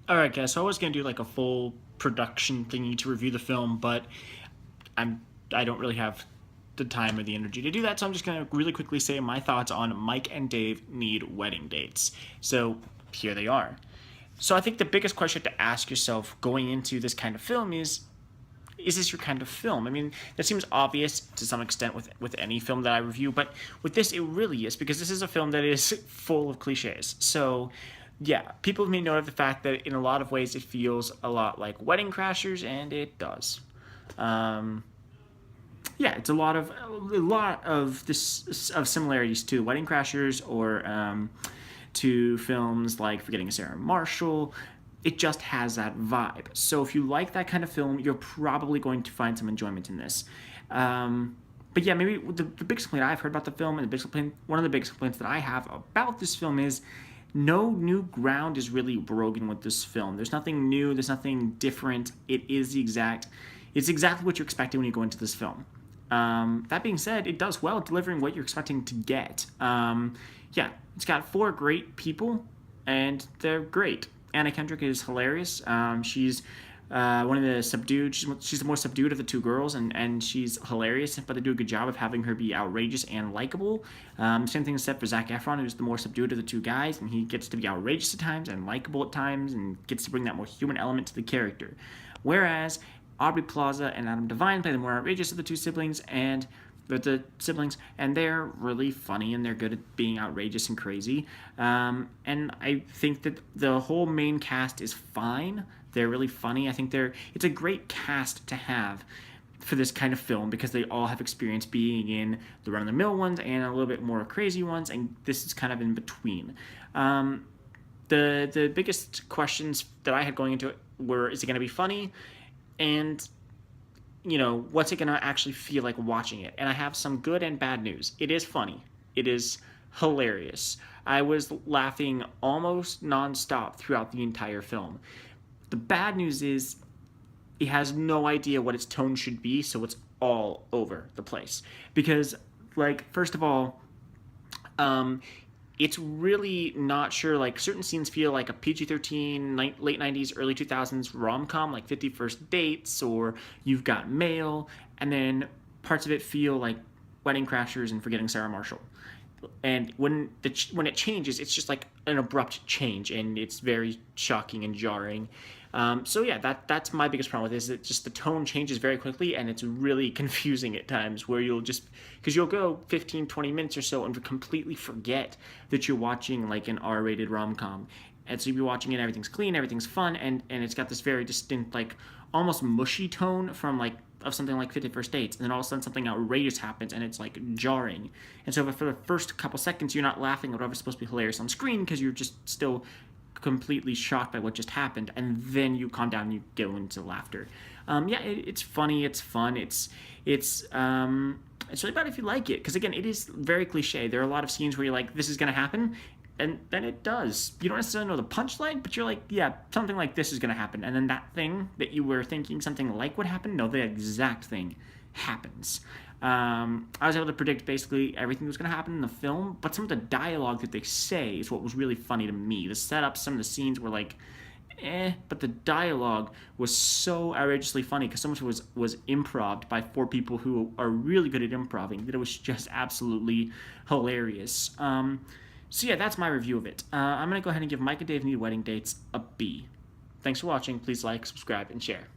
All right, guys. So I was gonna do like a full production thingy to review the film, but I'm I don't really have the time or the energy to do that. So I'm just gonna really quickly say my thoughts on Mike and Dave Need Wedding Dates. So here they are. So I think the biggest question to ask yourself going into this kind of film is this your kind of film? I mean, that seems obvious to some extent with any film that I review, but with this, it really is because this is a film that is full of cliches. So, yeah, people may know of the fact that in a lot of ways it feels a lot like Wedding Crashers, and it does. Um, yeah, it's a lot of this of similarities to Wedding Crashers or to films like Forgetting Sarah Marshall. It just has that vibe. So if you like that kind of film, you're probably going to find some enjoyment in this. But yeah, maybe the biggest complaint I've heard about the film, and one of the biggest complaints that I have about this film is no new ground is really broken with this film. There's nothing new. There's nothing different. It's exactly what you're expecting when you go into this film. That being said, it does well at delivering what you're expecting to get. Yeah, it's got four great people, and they're great. Anna Kendrick is hilarious. She's one of the subdued. She's the more subdued of the two girls, and she's hilarious. But they do a good job of having her be outrageous and likable. Same thing is said for Zac Efron, who's the more subdued of the two guys, and he gets to be outrageous at times and likable at times, and gets to bring that more human element to the character. Whereas Aubrey Plaza and Adam Devine play the more outrageous of the two siblings, and they're really funny and they're good at being outrageous and crazy. And I think that the whole main cast is fine. They're really funny. I think it's a great cast to have for this kind of film because they all have experience being in the run of the mill ones and a little bit more crazy ones, and this is kind of in between. The biggest questions that I had going into it were: is it going to be funny? And what's it going to actually feel like watching it? And I have some good and bad news. It is funny. It is hilarious. I was laughing almost nonstop throughout the entire film. The bad news is it has no idea what its tone should be, so it's all over the place. Because, like, first of all, um, it's really not sure. Like certain scenes feel like a PG-13 late 90s, early 2000s rom-com, like 50 First Dates or You've Got Mail, and then parts of it feel like Wedding Crashers and Forgetting Sarah Marshall. And when it changes, it's just like an abrupt change, and it's very shocking and jarring. So yeah, that's my biggest problem with this. Is that just the tone changes very quickly, and it's really confusing at times. Where you'll go 15, 20 minutes or so and completely forget that you're watching like an R-rated rom-com, and so you'll be watching it. Everything's clean, everything's fun, and it's got this very distinct, like almost mushy tone from like of something like 50 First Dates, and then all of a sudden something outrageous happens and it's like jarring. And so for the first couple seconds you're not laughing at whatever's supposed to be hilarious on screen because you're just still completely shocked by what just happened, and then you calm down and you go into laughter. It's funny, it's fun, it's really bad if you like it because again, it is very cliche. There are a lot of scenes where you're like, this is gonna happen, and then it does. You don't necessarily know the punchline, but you're like, yeah, something like this is gonna happen, and then that thing that you were thinking something like would happen, no, the exact thing happens. I was able to predict basically everything that was going to happen in the film, but some of the dialogue that they say is what was really funny to me. The setup, some of the scenes were like, but the dialogue was so outrageously funny because so much was improv by four people who are really good at improvising that it was just absolutely hilarious. So yeah, that's my review of it. I'm gonna go ahead and give Mike and Dave Need Wedding Dates a B. Thanks for watching. Please like, subscribe, and share.